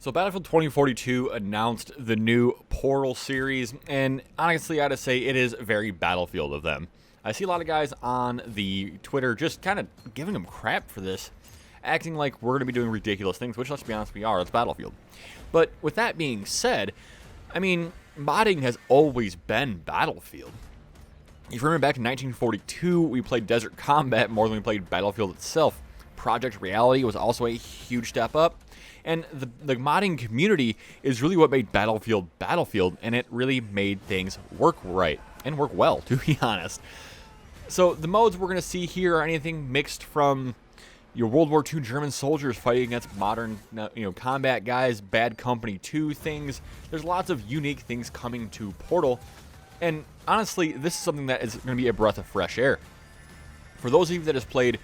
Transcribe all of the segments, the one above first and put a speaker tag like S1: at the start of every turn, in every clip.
S1: So Battlefield 2042 announced the new Portal series, and honestly, I gotta say, it is very Battlefield of them. I see a lot of guys on the Twitter just kind of giving them crap for this, acting like we're gonna be doing ridiculous things, which, let's be honest, we are. It's Battlefield. But with that being said, I mean, modding has always been Battlefield. If you remember back in 1942, we played Desert Combat more than we played Battlefield itself. Project Reality was also a huge step up. And the modding community is really what made Battlefield Battlefield, and it really made things work right, and work well, to be honest. So the modes we're going to see here are anything mixed from your World War II German soldiers fighting against modern combat guys, Bad Company 2 things. There's lots of unique things coming to Portal, and honestly, this is something that is going to be a breath of fresh air. For those of you that has played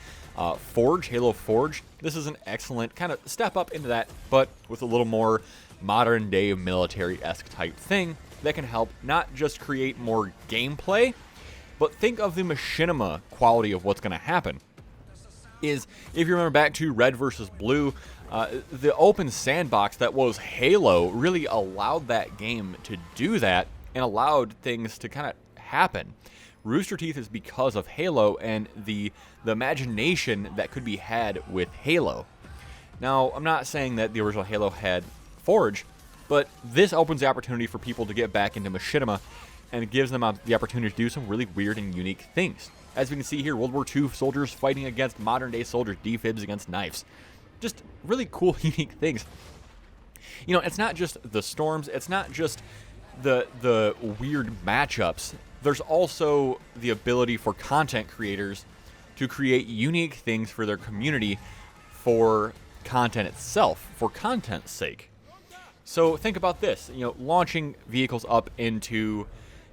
S1: Forge, Halo Forge, this is an excellent kind of step up into that, but with a little more modern day military-esque type thing that can help not just create more gameplay, but think of the machinima quality of what's going to happen. If you remember back to Red versus Blue, the open sandbox that was Halo really allowed that game to do that and allowed things to kind of happen. Rooster Teeth is because of Halo and the imagination that could be had with Halo. Now, I'm not saying that the original Halo had Forge, but this opens the opportunity for people to get back into machinima, and it gives them the opportunity to do some really weird and unique things. As we can see here, World War II soldiers fighting against modern-day soldiers, defibs against knives. Just really cool, unique things. You know, it's not just the storms, it's not just the weird matchups. There's also the ability for content creators to create unique things for their community for content itself, for content's sake. So think about this, launching vehicles up into,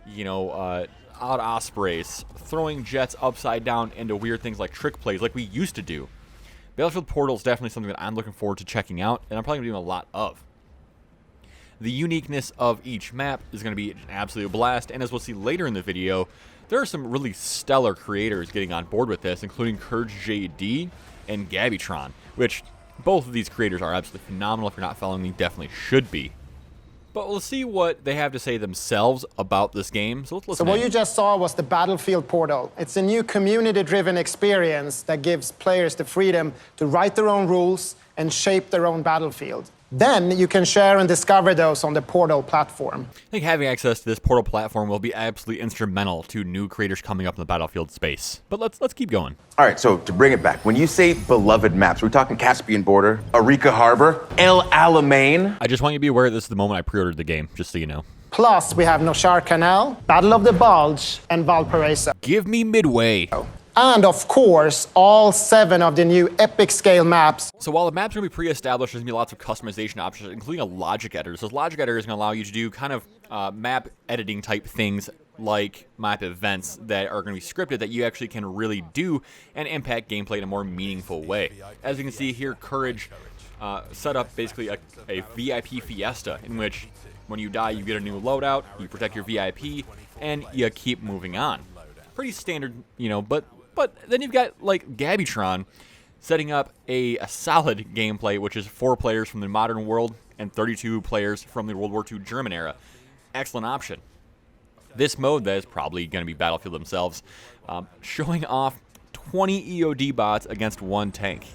S1: odd ospreys, throwing jets upside down into weird things like trick plays like we used to do. Battlefield Portal is definitely something that I'm looking forward to checking out, and I'm probably going to do a lot of. The uniqueness of each map is going to be an absolute blast, and as we'll see later in the video, there are some really stellar creators getting on board with this, including Courage JD and Gabbytron, which both of these creators are absolutely phenomenal. If you're not following me, definitely should be. But we'll see what they have to say themselves about this game, so let's listen.
S2: So what you just saw was the Battlefield Portal. It's a new community-driven experience that gives players the freedom to write their own rules and shape their own battlefield. Then you can share and discover those on the Portal platform.
S1: I think having access to this Portal platform will be absolutely instrumental to new creators coming up in the Battlefield space. But let's keep going.
S3: All right, so to bring it back, when you say beloved maps, we're talking Caspian Border, Arica Harbor, El Alamein.
S1: I just want you to be aware this is the moment I pre-ordered the game, just so you know.
S2: Plus, we have Noshar Canal, Battle of the Bulge, and Valparaiso.
S1: Give me Midway.
S2: And, of course, all 7 of the new epic scale maps.
S1: So while the maps are going to be pre-established, there's going to be lots of customization options, including a logic editor. So this logic editor is going to allow you to do kind of map editing type things like map events that are going to be scripted that you actually can really do and impact gameplay in a more meaningful way. As you can see here, Courage set up basically a VIP fiesta in which when you die, you get a new loadout, you protect your VIP, and you keep moving on. Pretty standard, But then you've got, like, Gabbytron setting up a solid gameplay, which is 4 players from the modern world and 32 players from the World War II German era. Excellent option. This mode, that is probably going to be Battlefield themselves, showing off 20 EOD bots against 1 tank.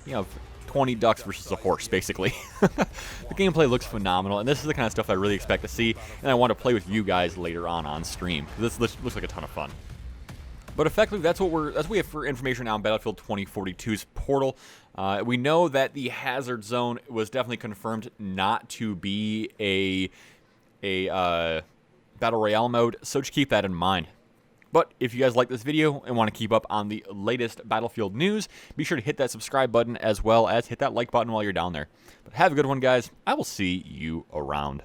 S1: 20 ducks versus a horse, basically. The gameplay looks phenomenal, and this is the kind of stuff I really expect to see, and I want to play with you guys later on stream. This looks like a ton of fun. But effectively, that's what we have for information now on Battlefield 2042's Portal. We know that the hazard zone was definitely confirmed not to be a Battle Royale mode, so just keep that in mind. But if you guys like this video and want to keep up on the latest Battlefield news, be sure to hit that subscribe button as well as hit that like button while you're down there. But have a good one, guys. I will see you around.